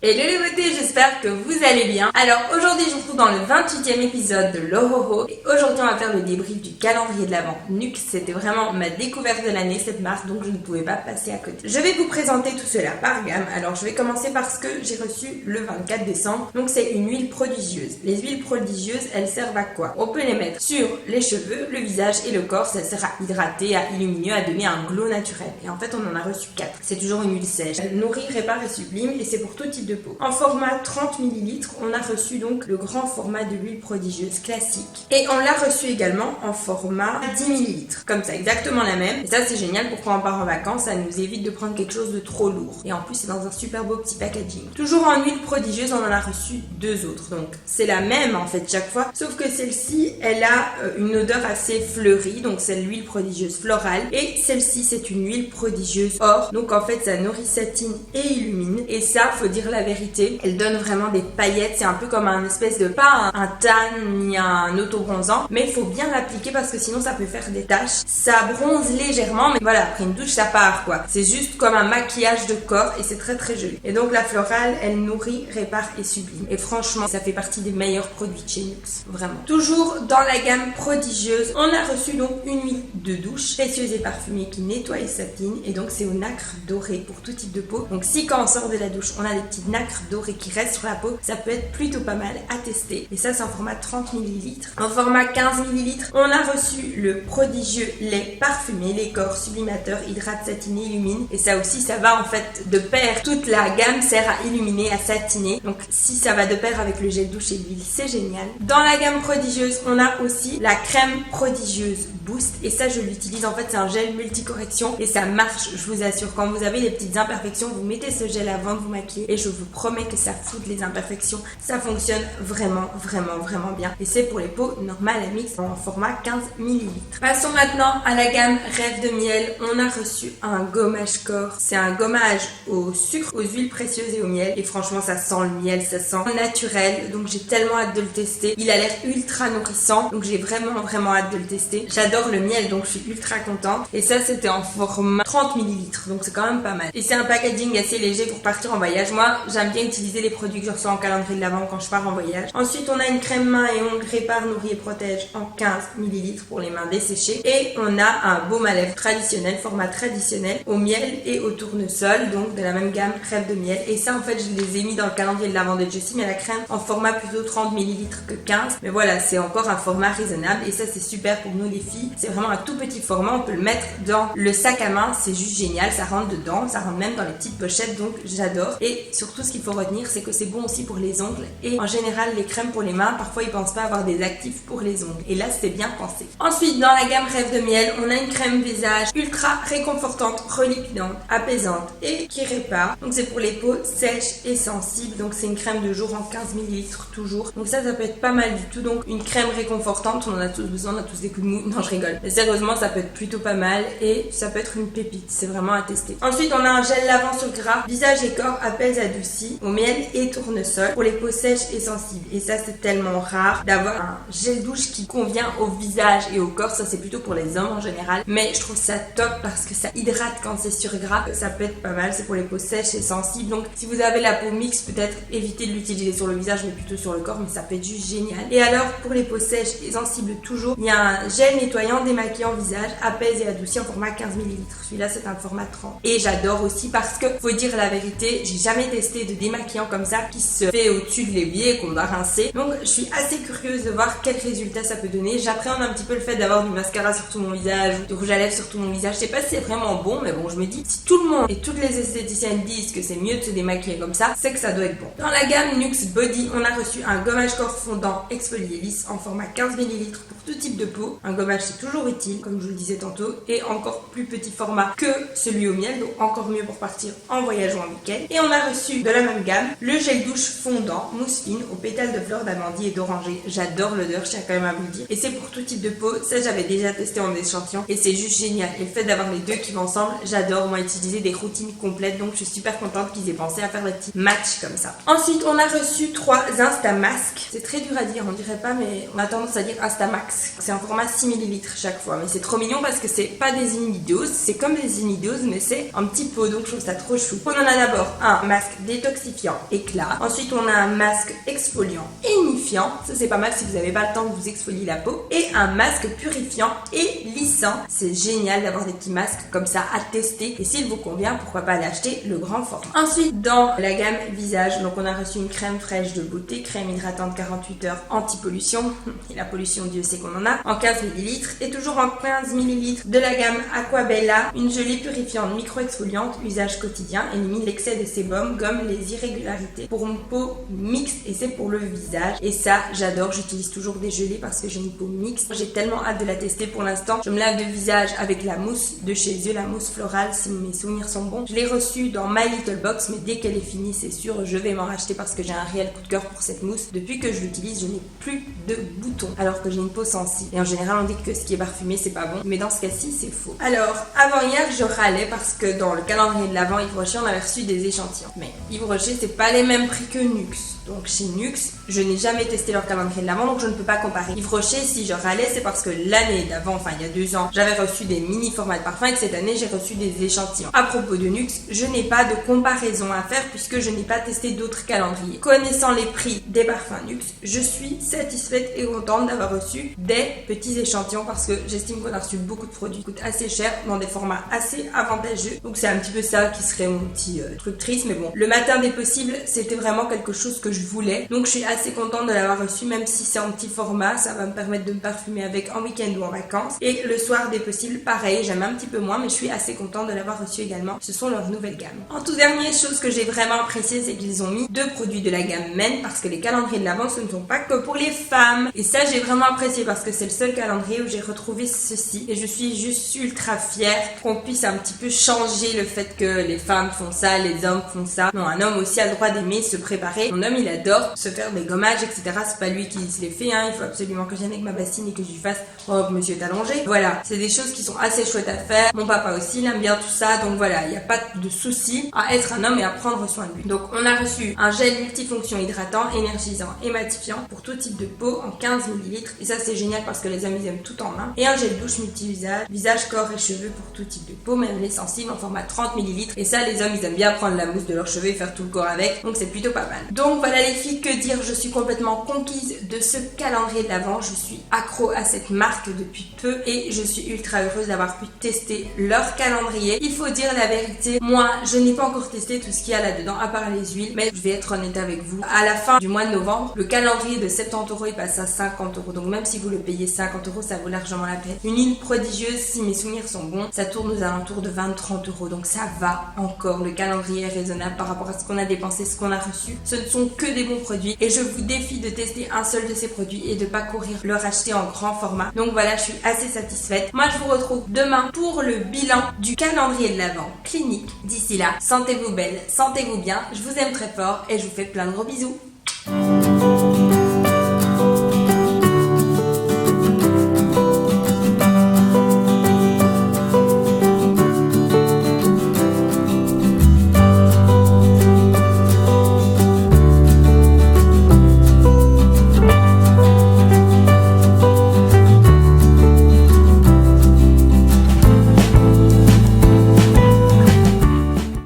Hello les beautés, j'espère que vous allez bien. Alors aujourd'hui je vous retrouve dans le 28e épisode de l'Oroho et aujourd'hui on va faire le débrief du calendrier de l'Avent NYX. C'était vraiment ma découverte de l'année cette marque, donc je ne pouvais pas passer à côté. Je vais vous présenter tout cela par gamme. Alors je vais commencer par ce que j'ai reçu le 24 décembre. Donc c'est une huile prodigieuse. Les huiles prodigieuses, elles servent à quoi? On peut les mettre sur les cheveux, le visage et le corps. Ça sert à hydrater, à illuminer, à donner un glow naturel. Et en fait on en a reçu 4. C'est toujours une huile sèche. Elle nourrit, répare et sublime et c'est pour tout type de peau. En format 30 ml, on a reçu donc le grand format de l'huile prodigieuse classique. Et on l'a reçu également en format 10 ml. Comme ça, exactement la même. Et ça c'est génial pour quand on part en vacances, ça nous évite de prendre quelque chose de trop lourd. Et en plus c'est dans un super beau petit packaging. Toujours en huile prodigieuse, on en a reçu 2 autres. Donc c'est la même en fait chaque fois. Sauf que celle-ci, elle a une odeur assez fleurie. Donc c'est l'huile prodigieuse florale. Et celle-ci c'est une huile prodigieuse or. Donc en fait ça nourrit, satine et illumine. Et ça, faut dire la vérité, elle donne vraiment des paillettes. C'est un peu comme un espèce de, pas un tan ni un auto-bronzant, mais il faut bien l'appliquer parce que sinon ça peut faire des taches. Ça bronze légèrement, mais voilà, après une douche ça part quoi. C'est juste comme un maquillage de corps et c'est très très joli. Et donc la florale, elle nourrit, répare et sublime. Et franchement, ça fait partie des meilleurs produits de chez NYX, vraiment. Toujours dans la gamme prodigieuse, on a reçu donc une huile de douche précieuse et parfumée qui nettoie et satine. Et donc c'est au nacre doré pour tout type de peau. Donc si quand on sort de la douche, on a des petites nacres dorées qui restent sur la peau, ça peut être plutôt pas mal à tester. Et ça c'est en format 30 ml. En format 15 ml, on a reçu le prodigieux lait parfumé, les corps sublimateur, hydrate, satine, illumine. Et ça aussi, ça va en fait de pair. Toute la gamme sert à illuminer, à satiner. Donc si ça va de pair avec le gel douche et l'huile, c'est génial. Dans la gamme prodigieuse, on a aussi la crème prodigieuse Boost. Et ça, je l'utilise. En fait, c'est un gel multicorrection et ça marche, je vous assure. Quand vous avez des petites imperfections, vous mettez ce gel avant de vous maquiller et je vous promets que ça fout les imperfections. Ça fonctionne vraiment bien. Et c'est pour les peaux normales à mix en format 15 ml. Passons maintenant à la gamme Rêve de miel. On a reçu un gommage corps. C'est un gommage au sucre, aux huiles précieuses et au miel. Et franchement, ça sent le miel, ça sent naturel. Donc j'ai tellement hâte de le tester. Il a l'air ultra nourrissant. Donc j'ai vraiment hâte de le tester. J'adore le miel, donc je suis ultra contente. Et ça, c'était en format 30 ml. Donc c'est quand même pas mal. Et c'est un packaging assez léger pour partir en voyage. Moi, j'aime bien utiliser les produits que je reçois en calendrier de l'Avent quand je pars en voyage. Ensuite, on a une crème main et ongles répare, nourrit et protège en 15 ml pour les mains desséchées. Et on a un baume à lèvres traditionnel, format traditionnel, au miel et au tournesol, donc de la même gamme Rêve de miel. Et ça, en fait, je les ai mis dans le calendrier de l'Avent de Jessie, mais la crème en format plutôt 30 ml que 15. Mais voilà, c'est encore un format raisonnable et ça, c'est super pour nous les filles. C'est vraiment un tout petit format, on peut le mettre dans le sac à main, c'est juste génial, ça rentre dedans, ça rentre même dans les petites pochettes, donc j'adore. Et surtout, ce qu'il faut retenir, c'est que c'est bon aussi pour les ongles. Et en général, les crèmes pour les mains, parfois ils pensent pas avoir des actifs pour les ongles. Et là, c'est bien pensé. Ensuite, dans la gamme Rêve de miel, on a une crème visage ultra réconfortante, relipidante, apaisante et qui répare. Donc c'est pour les peaux sèches et sensibles. Donc c'est une crème de jour en 15 ml toujours. Donc ça peut être pas mal du tout. Donc une crème réconfortante, on en a tous besoin, on a tous des coups de mou. Non, je rigole. Mais sérieusement, ça peut être plutôt pas mal et ça peut être une pépite. C'est vraiment à tester. Ensuite, on a un gel lavant sur gras, visage et corps apaise adouci au miel et tournesol pour les peaux sèches et sensibles. Et ça, c'est tellement rare d'avoir un gel douche qui convient au visage et au corps. Ça, c'est plutôt pour les hommes en général. Mais je trouve ça top parce que ça hydrate quand c'est sur gras. Ça peut être pas mal. C'est pour les peaux sèches et sensibles. Donc, si vous avez la peau mixte, peut-être évitez de l'utiliser sur le visage, mais plutôt sur le corps. Mais ça peut être juste génial. Et alors, pour les peaux sèches et sensibles toujours, il y a un gel nettoyant démaquillant visage, apaise et adouci en format 15 ml. Celui-là, c'est un format 30. Et j'adore aussi parce que, faut dire la vérité, j'ai jamais testé de démaquillant comme ça qui se fait au-dessus de l'évier et qu'on doit rincer. Donc, je suis assez curieuse de voir quel résultat ça peut donner. J'appréhende un petit peu le fait d'avoir du mascara sur tout mon visage ou du rouge à lèvres sur tout mon visage. Je sais pas si c'est vraiment bon, mais bon, je me dis, si tout le monde et toutes les esthéticiennes disent que c'est mieux de se démaquiller comme ça, c'est que ça doit être bon. Dans la gamme NYX Body, on a reçu un gommage corps fondant exfolié lisse en format 15 ml pour tout type de peau. Un gommage, c'est toujours utile, comme je vous le disais tantôt, et encore plus petit format que celui au miel, donc encore mieux pour partir en voyage ou en week-end. Et on a reçu de la même gamme le gel douche fondant mousse fine aux pétales de fleurs d'amandie et d'oranger. J'adore l'odeur, je tiens quand même à vous le dire. Et c'est pour tout type de peau, ça j'avais déjà testé en échantillon et c'est juste génial. Et le fait d'avoir les deux qui vont ensemble, j'adore moi utiliser des routines complètes, donc je suis super contente qu'ils aient pensé à faire des petits matchs comme ça. Ensuite, on a reçu 3 Instamasques. C'est très dur à dire, on dirait pas, mais on a tendance à dire Instamax. C'est en format 6 ml chaque fois, mais c'est trop mignon parce que c'est pas des imidoses, c'est comme des imidoses, mais c'est un petit pot, donc je trouve ça trop chou. On en a d'abord un masque détoxifiant éclat. Ensuite, on a un masque exfoliant énifiant. Ça, c'est pas mal si vous n'avez pas le temps de vous exfolier la peau. Et un masque purifiant et lissant. C'est génial d'avoir des petits masques comme ça à tester. Et s'il vous convient, pourquoi pas l'acheter le grand format. Ensuite, dans la gamme visage, donc on a reçu une crème fraîche de beauté, crème hydratante 48 heures anti-pollution. Et la pollution, Dieu sait qu'on en a. En 15 ml. Et toujours en 15 ml de la gamme Aquabella, une gelée purifiante micro-exfoliante, usage quotidien, élimine l'excès de sébum, gomme les irrégularités pour une peau mixte et c'est pour le visage. Et ça, j'adore, j'utilise toujours des gelées parce que j'ai une peau mixte. J'ai tellement hâte de la tester pour l'instant. Je me lave le visage avec la mousse de chez eux, la mousse florale si mes souvenirs sont bons. Je l'ai reçue dans My Little Box, mais dès qu'elle est finie, c'est sûr, je vais m'en racheter parce que j'ai un réel coup de cœur pour cette mousse. Depuis que je l'utilise, je n'ai plus de boutons alors que j'ai une peau sensible. Et en général, on dit que ce qui est parfumé, c'est pas bon. Mais dans ce cas-ci, c'est faux. Alors, avant-hier, je râlais parce que dans le calendrier de l'Avent Yves Rocher, on avait reçu des échantillons. Mais Yves Rocher, c'est pas les mêmes prix que Nuxe. Donc chez Nuxe, je n'ai jamais testé leur calendrier de l'Avent, donc je ne peux pas comparer. Yves Rocher, si je râlais, c'est parce que l'année d'avant, enfin il y a 2 ans, j'avais reçu des mini formats de parfum et que cette année, j'ai reçu des échantillons. À propos de Nuxe, je n'ai pas de comparaison à faire puisque je n'ai pas testé d'autres calendriers. Connaissant les prix des parfums Nuxe, je suis satisfaite et contente d'avoir reçu des petits échantillons parce que j'estime qu'on a reçu beaucoup de produits qui coûtent assez cher dans des formats assez avantageux. Donc c'est un petit peu ça qui serait mon petit truc triste, mais bon. Le matin des possibles, c'était vraiment quelque chose que je voulais. Donc je suis assez contente de l'avoir reçu, même si c'est en petit format, ça va me permettre de me parfumer avec en week-end ou en vacances. Et le soir des possibles, pareil, j'aime un petit peu moins, mais je suis assez contente de l'avoir reçu également. Ce sont leurs nouvelles gammes. En tout dernier, chose que j'ai vraiment appréciée, c'est qu'ils ont mis 2 produits de la gamme Men, parce que les calendriers de l'Avent, ce ne sont pas que pour les femmes. Et ça, j'ai vraiment apprécié parce que c'est le seul calendrier où j'ai retrouvé ceci. Et je suis juste ultra fière qu'on puisse un petit peu changer le fait que les femmes font ça, les hommes font ça. Non, un homme aussi a le droit d'aimer, se préparer. Mon homme, il adore se faire des gommages, etc. C'est pas lui qui se les fait, hein. Il faut absolument que je vienne avec ma bassine et que je lui fasse « Oh, monsieur est allongé ». Voilà, c'est des choses qui sont assez chouettes à faire. Mon papa aussi, il aime bien tout ça. Donc voilà, il n'y a pas de souci à être un homme et à prendre soin de lui. Donc on a reçu un gel multifonction hydratant, énergisant et matifiant pour tout type de peau en 15 ml. Et ça, c'est génial parce que les hommes, ils aiment tout en main. Et un gel douche multi-usage, visage, corps et cheveux pour tout type de peau, même les sensibles en format 30 ml. Et ça, les hommes, ils aiment bien prendre la mousse de leurs cheveux et faire tout le corps avec. Donc c'est plutôt pas mal. Donc voilà les filles, que dire, je suis complètement conquise de ce calendrier de l'Avent. Je suis accro à cette marque depuis peu et je suis ultra heureuse d'avoir pu tester leur calendrier. Il faut dire la vérité, moi, je n'ai pas encore testé tout ce qu'il y a là-dedans, à part les huiles, mais je vais être honnête avec vous. À la fin du mois de novembre, le calendrier de 70 €, il passe à 50 €. Donc même si vous le payez 50 €, ça vaut largement la peine. Une huile prodigieuse, si mes souvenirs sont bons, ça tourne aux alentours de 20-30 €. Donc ça va encore. Le calendrier est raisonnable par rapport à ce qu'on a dépensé, ce qu'on a reçu. Ce ne sont que des bons produits et je vous défie de tester un seul de ces produits et de pas courir le racheter en grand format. Donc voilà, je suis assez satisfaite. Moi, je vous retrouve demain pour le bilan du calendrier de l'Avent Clinique. D'ici là, sentez-vous belle, sentez-vous bien. Je vous aime très fort et je vous fais plein de gros bisous.